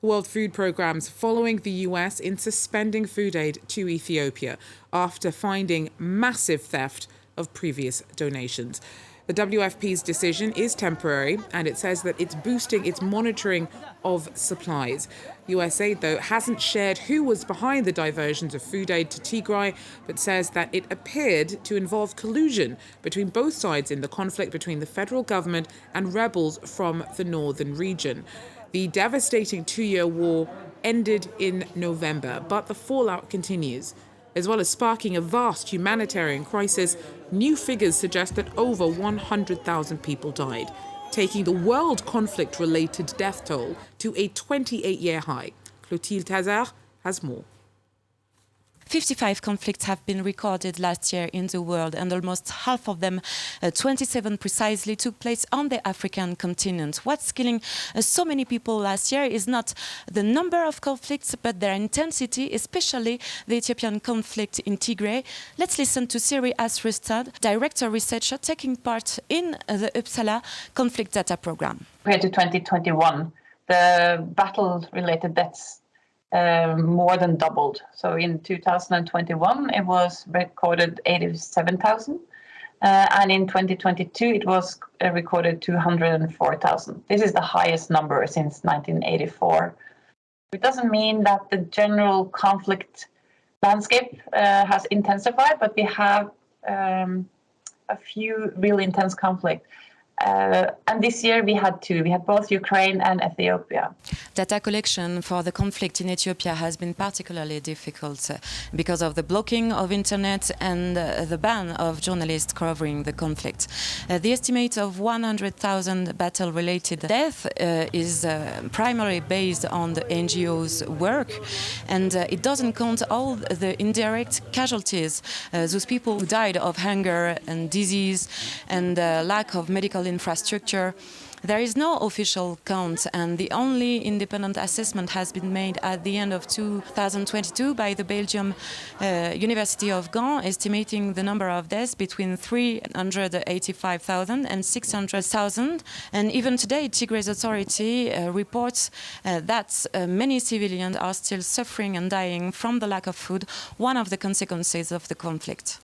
World Food Programme's following the US in suspending food aid to Ethiopia after finding massive theft of previous donations. The WFP's decision is temporary, and it says that it's boosting its monitoring of supplies. USAID, though, hasn't shared who was behind the diversions of food aid to Tigray, but says that it appeared to involve collusion between both sides in the conflict between the federal government and rebels from the northern region. The devastating two-year war ended in November, but the fallout continues. As well as sparking a vast humanitarian crisis, new figures suggest that over 100,000 people died, taking the world conflict-related death toll to a 28-year high. Clotilde Hazard has more. 55 conflicts have been recorded last year in the world, and almost half of them, 27 precisely, took place on the African continent. What's killing so many people last year is not the number of conflicts, but their intensity, especially the Ethiopian conflict in Tigray. Let's listen to Siri Asristad, director researcher taking part in the Uppsala conflict data program. Compared to 2021, the battle-related deaths more than doubled. So in 2021, it was recorded 87,000. And in 2022, it was recorded 204,000. This is the highest number since 1984. It doesn't mean that the general conflict landscape has intensified, but we have a few really intense conflicts. And this year we had two. We had both Ukraine and Ethiopia. Data collection for the conflict in Ethiopia has been particularly difficult because of the blocking of internet and the ban of journalists covering the conflict. The estimate of 100,000 battle-related deaths is primarily based on the NGO's work, and it doesn't count all the indirect casualties, those people who died of hunger and disease and lack of medical infrastructure. There is no official count, and the only independent assessment has been made at the end of 2022 by the Belgium University of Gand, estimating the number of deaths between 385,000 and 600,000. And even today, Tigray's authority reports that many civilians are still suffering and dying from the lack of food, one of the consequences of the conflict.